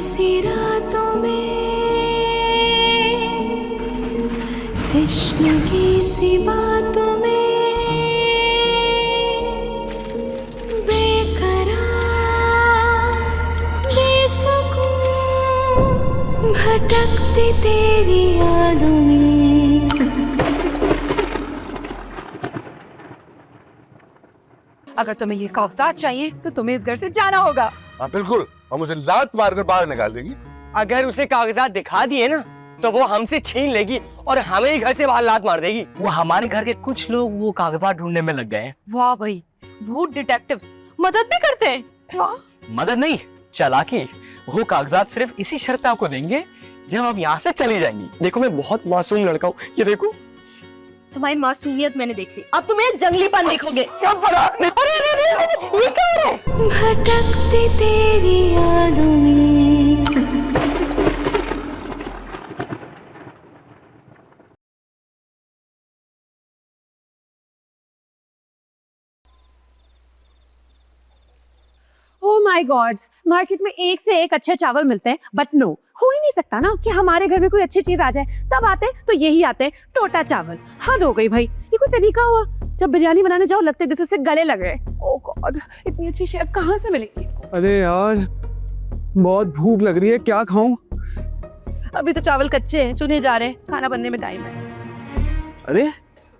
सी रातों में, तश्नगी सी बातों में, बेकरार बेसुकून भटकती तेरी यादों में। अगर तुम्हें ये कागजात चाहिए तो तुम्हें इस घर से जाना होगा। हाँ बिल्कुल, हम उसे लात मारकर बाहर निकाल देंगे। अगर उसे कागजात दिखा दिए ना तो वो हमसे छीन लेगी और हमें ही घर से बाहर लात मार देगी। वो हमारे घर के कुछ लोग वो कागजात ढूंढने में लग गए हैं। वाह भाई, भूत डिटेक्टिव्स मदद भी करते हैं। वाह। मदद नहीं, चालाकी। वो कागजात सिर्फ इसी शर्त पे आपको देंगे जब आप यहाँ से चली जाएंगी। देखो मैं बहुत मासूम लड़का हूँ, ये देखो। तुम्हारी मासूमियत मैंने देख ली, अब तुम्हें जंगलीपन देखोगे। क्या पता? अरे ये क्या हो रहा है? भटकती तेरी यादों में। ओह माय गॉड, मार्केट में एक से एक अच्छे चावल मिलते हैं, बट नो, हो ही नहीं सकता ना कि हमारे घर में कोई अच्छी चीज आ जाए। तब आते तो यही आते, टोटा चावल। हद हो गई भाई, ये कोई तरीका हुआ? जब बिरयानी बनाने जाओ लगते जैसे उससे गले लग रहे। ओह गॉड, इतनी अच्छी शेफ कहाँ से मिलेगी इनको? अरे यार बहुत भूख लग रही है, क्या खाऊं? अभी तो चावल कच्चे हैं, चुने जा रहे हैं, खाना बनने में टाइम है। अरे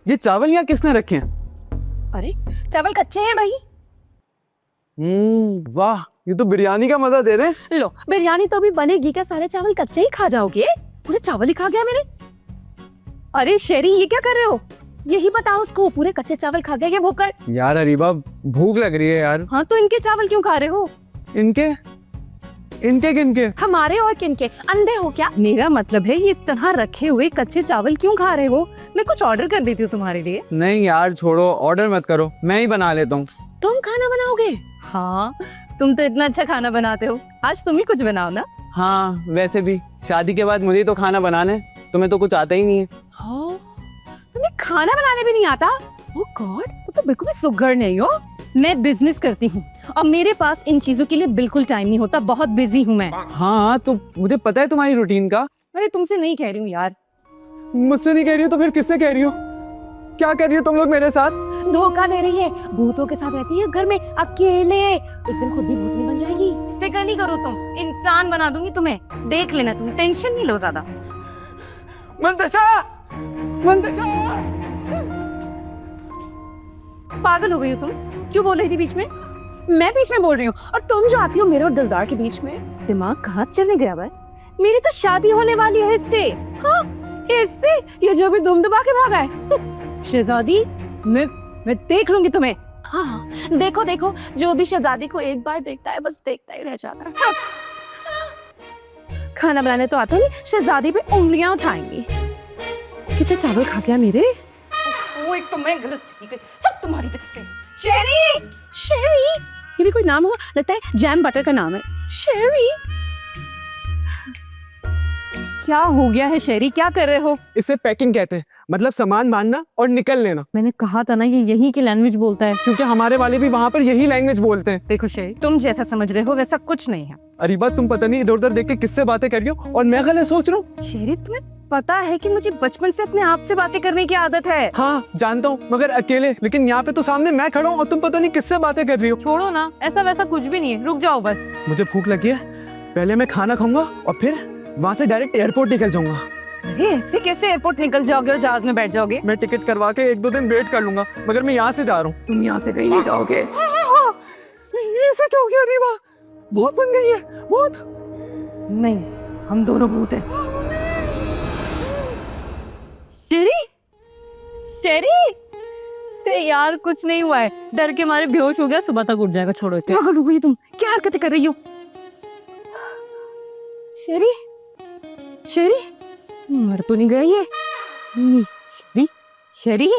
ये चावल यहाँ किसने रखे हैं? अरे चावल कच्चे हैं भाई। वाह, ये तो बिरयानी का मजा दे रहे हैं। लो, बिरयानी तो अभी बनेगी, क्या सारे चावल कच्चे ही खा जाओगे? पूरे चावल ही खा गया मेरे। अरे शेरी, ये क्या कर रहे हो? यही बताओ उसको, पूरे कच्चे चावल खा गया क्या भूखकर? यार अरीबा भूख लग रही है यार। हाँ तो इनके चावल क्यों खा रहे हो? इनके इनके किनके? हमारे और किनके? अंधे हो क्या? मेरा मतलब है ये इस तरह रखे हुए कच्चे चावल क्यों खा रहे हो? मैं कुछ ऑर्डर कर देती हूँ तुम्हारे लिए। नहीं यार छोड़ो, ऑर्डर मत करो, मैं ही बना लेता हूँ। तुम खाना बनाओगे? हाँ, तुम तो इतना अच्छा खाना बनाते हो, आज तुम ही कुछ बनाओ ना। हाँ वैसे भी शादी के बाद मुझे ही तो खाना बनाना है, तुम्हें तो कुछ आता ही नहीं है। हाँ, तुम्हें खाना बनाने भी नहीं आता? ओह गॉड, तुम तो बिल्कुल भी सुघड़ नहीं हो। मैं बिजनेस करती हूँ और मेरे पास इन चीजों के लिए बिल्कुल टाइम नहीं होता, बहुत बिजी हूँ मैं। हाँ तो मुझे पता है तुम्हारी रूटीन का। अरे तुमसे नहीं कह रही हूँ यार। मुझसे नहीं कह रही हो तो फिर किससे कह रही हो? क्या कर रही हो तुम लोग मेरे साथ? धोखा दे रही है, भूतों के साथ रहती है इस घर में अकेले। एक दिन खुद भी भूतनी बन जाएगी। फिक्र नहीं करो तुम, इंसान बना दूंगी तुम्हें, देख लेना, तुम टेंशन नहीं लो ज्यादा। मंतशा! मंतशा! पागल हो गई हो तुम? क्यों बोल रही थी बीच में? मैं बीच में बोल रही हूँ और तुम जो आती हो मेरे और दिलदार के बीच में। दिमाग कहाँ चलने गया भाई? मेरी तो शादी होने वाली है इससे। हाँ, इससे? ये जो भी दुम दबा के भागा है। शहजादी, मैं देख लूंगी तुम्हें। हाँ देखो देखो, जो भी शहजादी को एक बार देखता है बस देखता ही रह जाता है। हाँ। खाना बनाने तो आता नहीं, शहजादी पे उंगलियां उठाएंगी। कितने चावल खा गया मेरे? वो एक तो मैं गलत चली गई, अब तुम्हारी वजह से। शेरी, शेरी, ये भी कोई नाम हो? लगता है जैम बटर का नाम है। शेरी, क्या हो गया है शेरी, क्या कर रहे हो? इसे पैकिंग कहते हैं, मतलब सामान बांधना और निकल लेना। मैंने कहा था ना ये यही की लैंग्वेज बोलता है। क्योंकि हमारे वाले भी वहाँ पर यही लैंग्वेज बोलते हैं। देखो शेरी, तुम जैसा समझ रहे हो वैसा कुछ नहीं है। अरीबा तुम पता नहीं इधर उधर देख के किससे बातें कर रही हो और मैं गलत सोच रहा हूँ। शेरी, तुम्हें पता है कि मुझे बचपन से अपने आप से बातें करने की आदत है। हाँ जानता हूँ, मगर अकेले। लेकिन यहाँ पे तो सामने मैं खड़ा हूँ और तुम पता नहीं किससे बातें कर रही हो। छोड़ो ना, ऐसा वैसा कुछ भी नहीं है, रुक जाओ बस। मुझे भूख लगी है, पहले मैं खाना खाऊंगा और फिर वहाँ से डायरेक्ट एयरपोर्ट निकल जाऊंगा। अरे ऐसे कैसे एयरपोर्ट निकल जाओगे और जहाज में बैठ जाओगे? मैं टिकट करवा के 1-2 दिन वेट कर लूंगा, मगर मैं यहाँ से जा रहा हूँ। तुम यहाँ से कहीं नहीं जाओगे। ऐसा क्या हो गया अरीबा? बहुत बन गई है, बहुत। नहीं, हम दोनों भूत हैं। शेरी, शेरी, अरे यार कुछ नहीं हुआ है, डर के मारे बेहोश हो गया, सुबह तक उठ जाएगा। छोड़ो इसे। पागल हो गई तुम, क्या हरकतें कर रही हो? शेरी, शेरी, मर तो नहीं गया ये? नहीं, शेरी, शेरी।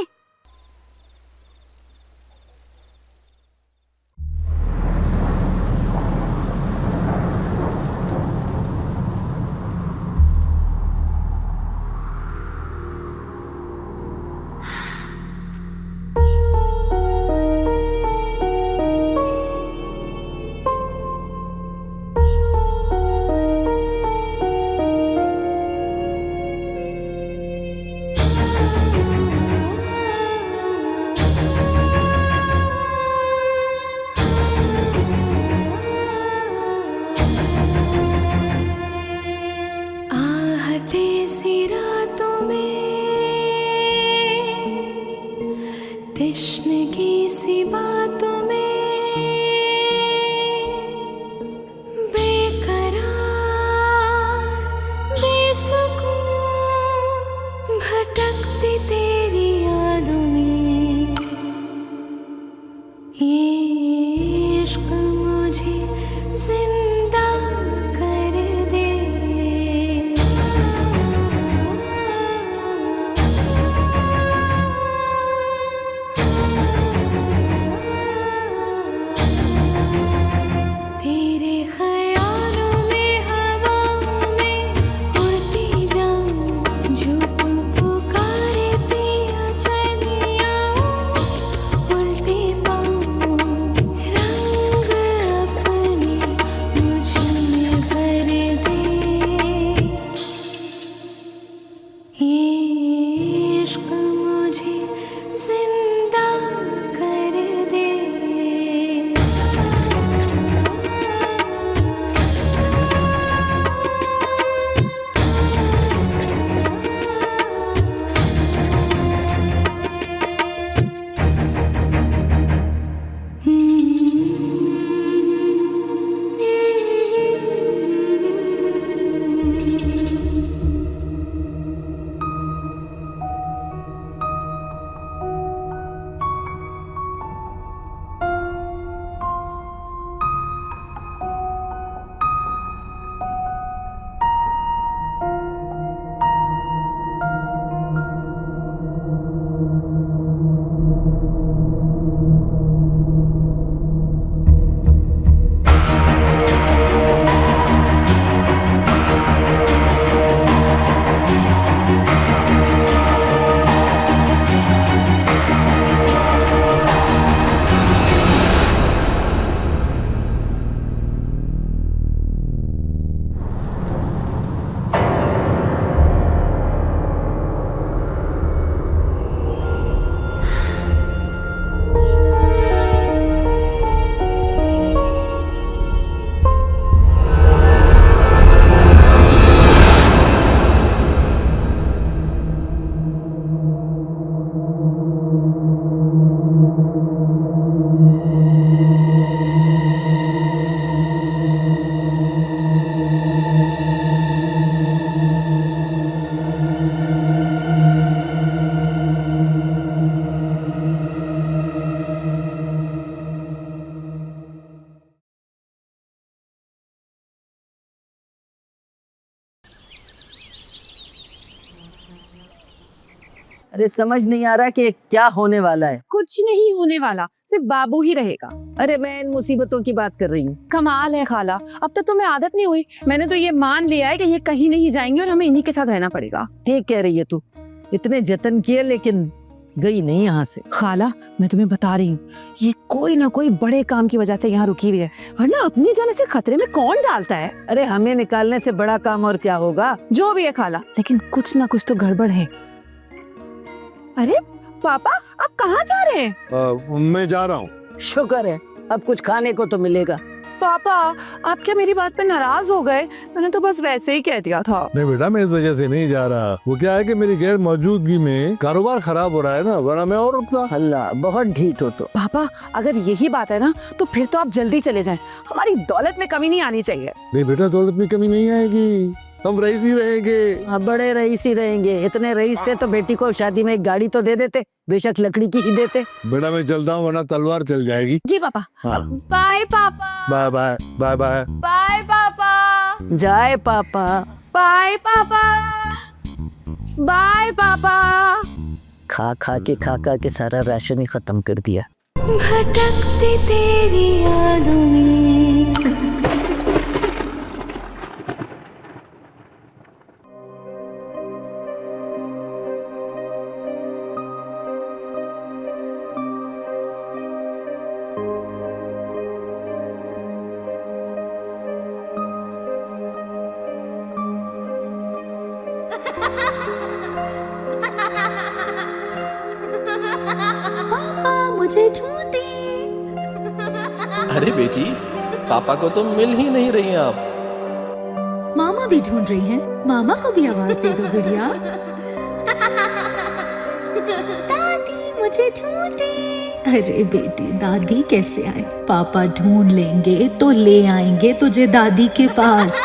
अरे समझ नहीं आ रहा कि क्या होने वाला है। कुछ नहीं होने वाला, सिर्फ बाबू ही रहेगा। अरे मैं इन मुसीबतों की बात कर रही हूँ। कमाल है खाला, अब तक तुम्हें आदत नहीं हुई। मैंने तो ये मान लिया है कि ये कहीं नहीं जाएंगे और हमें इन्हीं के साथ रहना पड़ेगा। ठीक कह रही है तू, इतने जतन किए लेकिन गई नहीं यहाँ से। खाला मैं तुम्हें बता रही हूँ, ये कोई ना कोई बड़े काम की वजह से यहाँ रुकी हुई है, वरना अपने जाने से खतरे में कौन डालता है। अरे हमें निकालने से बड़ा काम और क्या होगा। जो भी है खाला, लेकिन कुछ ना कुछ तो गड़बड़ है। अरे पापा, आप कहाँ जा रहे हैं? मैं जा रहा हूँ। शुक्र है, अब कुछ खाने को तो मिलेगा। पापा, आप क्या मेरी बात पे नाराज हो गए? मैंने तो बस वैसे ही कह दिया था। नहीं बेटा, मैं इस वजह से नहीं जा रहा। वो क्या है कि मेरी गैर मौजूदगी में कारोबार खराब हो रहा है ना, वरना मैं और रुकता। अल्लाह, बहुत ढीठ हो तो। पापा, अगर यही बात है ना तो फिर तो आप जल्दी चले जाएं। हमारी दौलत में कमी नहीं आनी चाहिए। नहीं बेटा, दौलत में कमी नहीं आएगी, हम रईस ही रहेंगे। अब बड़े रईस ही रहेंगे। इतने रईस थे तो बेटी को शादी में एक गाड़ी तो दे देते, बेशक लकड़ी की ही देते। बेटा मैं चलता हूँ, वरना तलवार चल जाएगी। जी पापा। हाँ। बाय पापा। Bye bye bye bye bye पापा। जाए पापा। बाय पापा। बाय पापा। खा खा के सारा राशन ही खत्म कर दिया। भटकती तेरी यादों में। पापा मुझे ढूंढे। अरे बेटी, पापा को तो मिल ही नहीं रही हैं आप। मामा भी ढूंढ रही हैं। मामा को भी आवाज दे दो गुड़िया। दादी मुझे ढूंढे। अरे बेटी, दादी कैसे आए? पापा ढूंढ लेंगे तो ले आएंगे तुझे दादी के पास।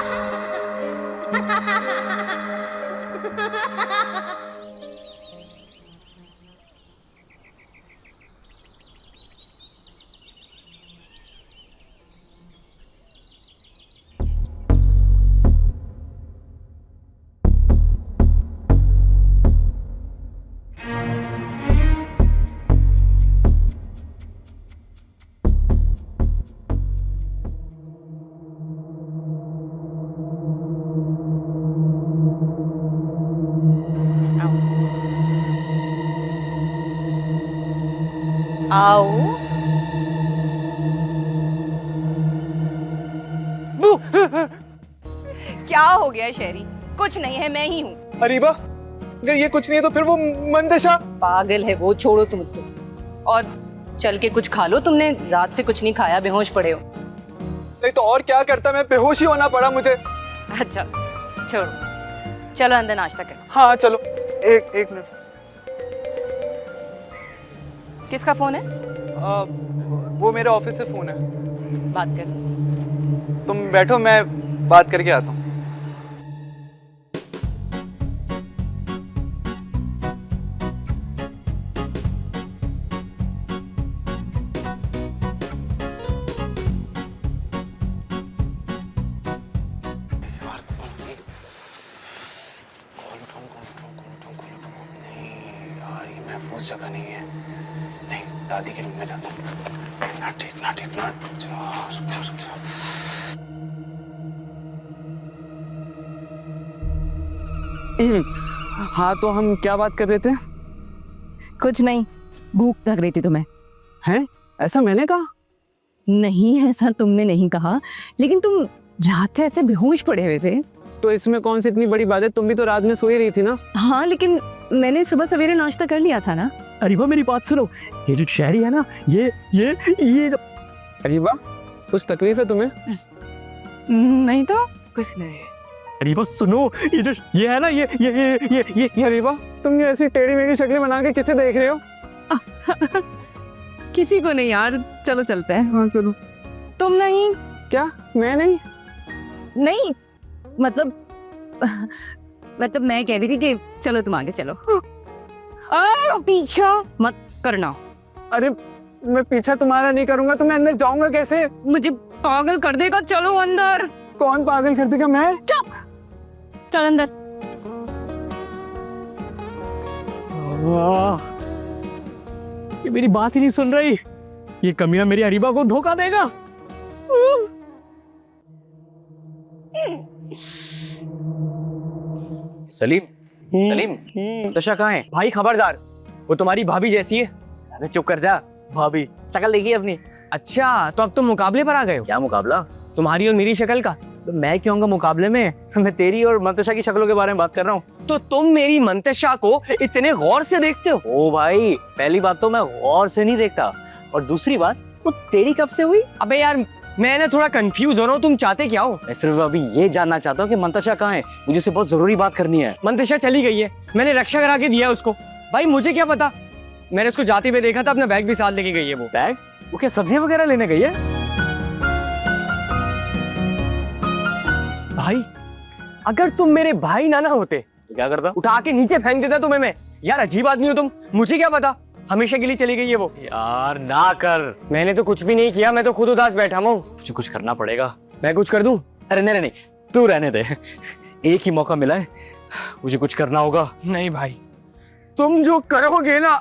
आओ। बू। क्या हो गया शेरी? कुछ नहीं है, मैं ही हूँ। अरीबा, अगर ये कुछ नहीं है तो फिर वो मंदशा। पागल है वो, छोड़ो तुम उसको। और चल के कुछ खा लो, तुमने रात से कुछ नहीं खाया, बेहोश पड़े हो। नहीं तो और क्या करता, मैं बेहोश ही होना पड़ा मुझे। अच्छा छोड़ो, चलो अंदर नाश्ता करो। हाँ चलो, एक मिनट। किसका फोन है? वो मेरे ऑफिस से फोन है। बात कर। तुम बैठो, मैं बात करके आता हूँ। महफूज जगह नहीं है। नहीं, दादी के रूम में जाता हूँ। ना ठीक रुक जा। हाँ तो हम क्या बात कर रहे थे? कुछ नहीं, भूख लग रही थी तुम्हें। हैं? ऐसा मैंने कहा? नहीं, ऐसा तुमने नहीं कहा, लेकिन तुम रात से ऐसे बेहोश पड़े हुए थे। तो इसमें कौन सी इतनी बड़ी बात है? तुम भी तो रात में सोई रही थी ना। हाँ, लेकिन मैंने सुबह सवेरे नाश्ता कर लिया था ना। अरीबा मेरी बात सुनो, ये जो शहरी है ना, ये अरीबा, कुछ तकलीफ है तुम्हें? नहीं तो कुछ नहीं। अरीबा सुनो, ये है ना, ये अरीबा, तुम ये ऐसी टेढ़ी मेढ़ी शक्लें बना के किसे देख रहे हो? किसी को नहीं यार, चलो चलते हैं। हाँ चलो। तुम नहीं? क्या मैं नहीं? नहीं मतलब मैं कह रही थी कि चलो तुम आगे चलो। पीछा मत करना। अरे मैं पीछा तुम्हारा नहीं करूंगा तो मैं अंदर जाऊंगा कैसे? मुझे पागल कर देगा, चलो अंदर। कौन पागल कर देगा? मैं? चुप, चल अंदर। वाह, ये मेरी बात ही नहीं सुन रही। ये कमीना मेरी अरीबा को धोखा देगा। सलीम, सलीम, मुंतशा कहाँ है? भाई खबरदार, वो तुम्हारी भाभी जैसी है। अरे चुप कर जा। भाभी शक्ल देखी अपनी? अच्छा, तो अब तुम मुकाबले पर आ गए हो? क्या मुकाबला? तुम्हारी और मेरी शक्ल का? तो मैं क्यों आऊंगा मुकाबले में? मैं तेरी और मंतशा की शक्लों के बारे में बात कर रहा हूँ। तो तुम मेरी मंतशा को इतने गौर से देखते हो? ओ भाई, पहली बात तो मैं गौर से नहीं देखता, और दूसरी बात वो तेरी कब से हुई? अबे यार, मैं ना थोड़ा कंफ्यूज हो रहा हूँ, तुम चाहते क्या हो? मैं सिर्फ अभी ये जानना चाहता हूँ कि मंतशा कहाँ है। मुझे उससे बहुत जरूरी बात करनी है। मंतशा चली गई है, मैंने रक्षा करा के दिया है उसको। भाई मुझे क्या पता, मैंने उसको जाते हुए देखा था, अपना बैग भी साथ लेके गई है वो। बैग? वो क्या सब्जियां वगैरह लेने गई है? भाई अगर तुम मेरे भाई ना होते तो क्या करता? उठा के नीचे फेंक देता तुम्हें मैं। यार अजीब आदमी हो तुम, मुझे क्या पता, हमेशा के लिए चली गई है वो। यार ना कर। मैंने तो कुछ भी नहीं किया, मैं तो खुद उदास बैठा हूँ। मुझे कुछ करना पड़ेगा। मैं कुछ कर दूं? अरे नहीं नहीं, तू रहने दे। एक ही मौका मिला है, मुझे कुछ करना होगा। नहीं भाई, तुम जो करोगे ना।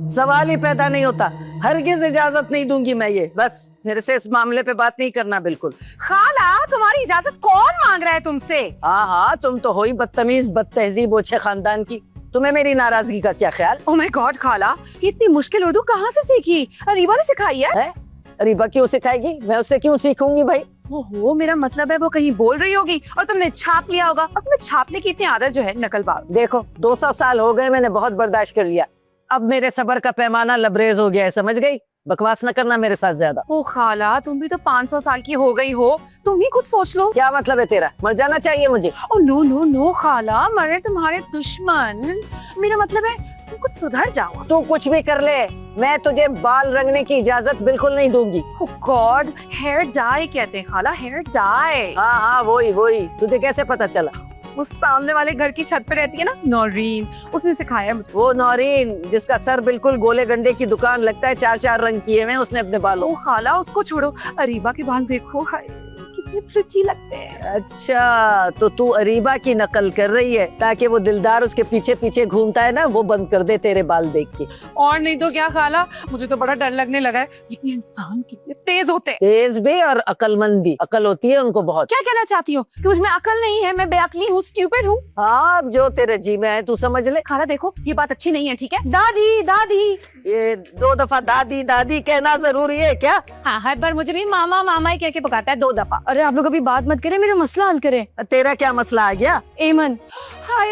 सवाल ही पैदा नहीं होता। हरगिज इजाजत नहीं दूंगी मैं ये। बस मेरे से इस मामले पे बात नहीं करना बिल्कुल। खाला, तुम्हारी इजाजत कौन मांग रहा है तुमसे? हाँ हाँ, तुम तो हो ही बदतमीज बदतहजीब ओछे खानदान की। तुम्हें मेरी नाराजगी का क्या ख्याल? ओह माय गॉड खाला, ये इतनी मुश्किल उर्दू कहाँ से सीखी? अरीबा ने सिखाई है? अरीबा क्यों सिखाएगी? मैं उससे क्यों सीखूंगी भाई? ओहो, मेरा मतलब है वो कहीं बोल रही होगी और तुमने छाप लिया होगा, और तुम्हें छापने की इतनी आदत जो है, नकलबाज। देखो 200 साल हो गए, मैंने बहुत बर्दाश्त कर लिया। अब मेरे सब्र का पैमाना लबरेज हो गया है, समझ गई? बकवास न करना मेरे साथ ज्यादा। ओ खाला, तुम भी तो 500 साल की हो गई हो, तुम ही कुछ सोच लो। क्या मतलब है तेरा? मर जाना चाहिए मुझे? ओ नो नो नो खाला, मरे तुम्हारे दुश्मन। मेरा मतलब है तुम कुछ सुधर जाओ। तू कुछ भी कर ले, मैं तुझे बाल रंगने की इजाजत बिल्कुल नहीं दूंगी। ओ गॉड, हेयर डाई कहते हैं खाला, हेयर डाई। हाँ हाँ, वही। तुझे कैसे पता चला? वो सामने वाले घर की छत पे रहती है ना नौरीन, उसने सिखाया मुझे। वो नौरीन जिसका सर बिल्कुल गोले गंडे की दुकान लगता है, 4 रंग किए हुए उसने अपने बालों। ओ खाला, उसको छोड़ो, अरीबा के बाल देखो, हाय कितने प्रिटी लगते हैं। अच्छा, तो तू अरीबा की नकल कर रही है ताकि वो दिलदार उसके पीछे पीछे घूमता है ना, वो बंद कर दे तेरे बाल देख के। और नहीं तो क्या खाला, मुझे तो बड़ा डर लगने लगा है। इतने इंसान कितने तेज होते हैं। तेज भी और अकलमंद भी। अकल होती है उनको बहुत। क्या कहना चाहती हो कि मुझमें अकल नहीं है? मैं बेअक्ली हूँ, स्टूपिड हूँ? हाँ, अब जो तेरे जी में है तू समझ ले। खाला देखो, ये बात अच्छी नहीं है, ठीक है? दादी दादी, ये 2 दफा दादी दादी कहना जरूरी है क्या? हाँ, हर बार मुझे भी मामा मामा ही कह के पुकारता है 2 दफा। अरे आप लोग अभी बात मत करें, मेरा मसला हल करें। तेरा क्या मसला आ गया? एमन, हाय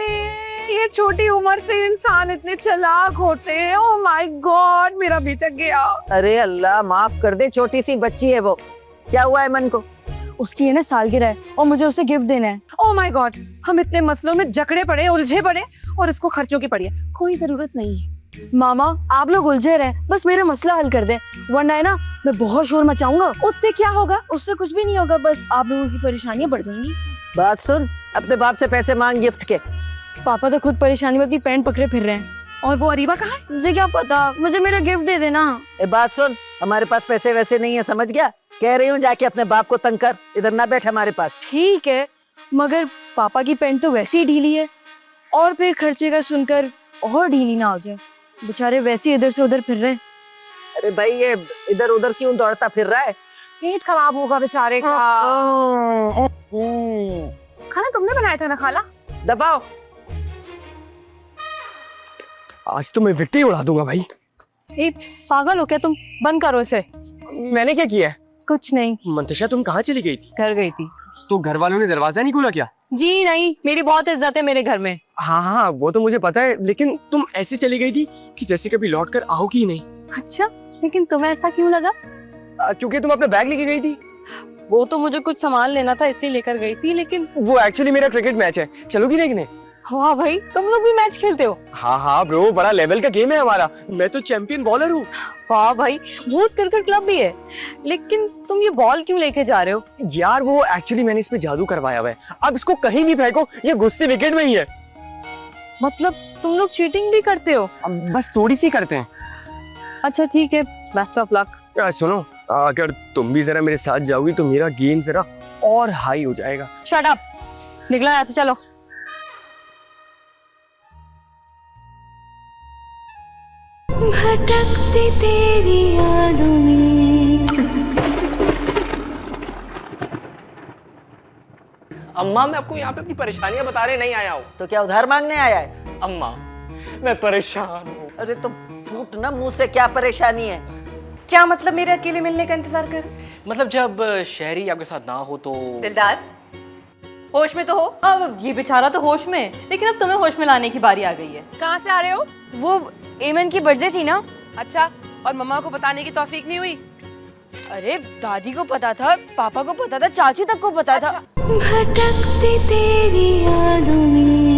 ये छोटी उम्र से इंसान इतने चालाक होते हैं। ओह माय गॉड, मेरा बेटा गया। अरे अल्लाह माफ कर दे, छोटी सी बच्ची है वो। क्या हुआ है मन को? उसकी है ना सालगिरह है और मुझे उसे गिफ्ट देना है। ओह माय गॉड, हम इतने मसलों में जकड़े पड़े, उलझे पड़े, और इसको खर्चों की पड़ी है। कोई जरूरत नहीं है। मामा आप लोग उलझे रहे, बस मेरा मसला हल कर दें, वरना है ना मैं बहुत शोर मचाऊंगा। उससे क्या होगा? उससे कुछ भी नहीं होगा, बस आप लोगों की परेशानियां बढ़ जाएंगी। बात सुन, अपने बाप से पैसे मांग गिफ्ट के। पापा तो खुद परेशानी में अपनी पैंट पकड़े फिर रहे हैं। और वो अरीबा कहाँ है? मुझे क्या पता, मुझे मेरा गिफ्ट दे देना। ए बात सुन, हमारे पास पैसे वैसे नहीं है, समझ गया? कह रही हूँ जाके अपने बाप को तंग कर, इधर ना बैठ हमारे पास। ठीक है, मगर पापा की पैंट तो वैसे ही ढीली है, और फिर खर्चे का सुनकर और ढीली ना हो जाए। बेचारे वैसे इधर से उधर फिर रहे। अरे भाई, ये इधर उधर क्यों दौड़ता फिर रहा है? पेट खराब होगा बेचारे का। खाना तुमने बनाया था ना खाला? दबाओ। आज तो मैं विट्टी उड़ा दूंगा भाई। ए, पागल हो क्या तुम? बंद करो इसे। मैंने क्या किया है? कुछ नहीं, मंतशा तुम कहाँ चली गई थी? घर गई थी। तो घर वालों ने दरवाजा नहीं खोला क्या? जी नहीं, मेरी बहुत इज्जत है मेरे घर में। हाँ, वो तो मुझे पता है, लेकिन तुम ऐसे चली गई थी कि जैसे कभी लौट कर आओगी ही नहीं। अच्छा, लेकिन तुम्हें ऐसा क्यों लगा? क्योंकि तुम अपना बैग लेके गई थी। वो तो मुझे कुछ सामान लेना था इसलिए लेकर गई थी, लेकिन वो एक्चुअली मेरा क्रिकेट मैच है, चलोगी देखने? वाह भाई, तुम लोग भी मैच खेलते हो? हाँ ब्रो, बड़ा लेवल का गेम है हमारा। मैं तो चैंपियन बॉलर हूँ। वाह भाई, भूत क्रिकेट क्लब भी है, लेकिन तुम ये बॉल क्यों लेके जा रहे हो? यार वो एक्चुअली मैंने इस पे जादू करवाया हुआ है, अब इसको कहीं भी फेंको, ये घुसते विकेट में ही है। मतलब तुम लोग चीटिंग भी करते हो? अब बस थोड़ी सी करते हैं। अच्छा ठीक है, बेस्ट ऑफ लक। सुनो, अगर तुम भी जरा मेरे साथ जाओगी तो मेरा गेम जरा और हाई हो जाएगा। Shut up. निकलो यहाँ से, चलो। भटकती तेरी यादों में। अम्मा, मैं आपको यहाँ पे अपनी परेशानियां बताने नहीं आया हूँ। तो क्या उधार मांगने आया है? अम्मा, मैं परेशान हूँ। अरे तो फूट ना मुंह से, क्या परेशानी है? क्या मतलब मेरे अकेले मिलने का इंतजार कर? मतलब जब शहरी आपके साथ ना हो तो। दिलदार, होश में तो हो। अब ये बेचारा तो होश में, लेकिन अब तुम्हें होश में लाने की बारी आ गई है। कहाँ से आ रहे हो? वो एमन की बर्थडे थी ना? अच्छा, और मम्मा को बताने की तौफीक नहीं हुई? अरे दादी को पता था, पापा को पता था, चाची तक को पता था। भटकती तेरी यादों में।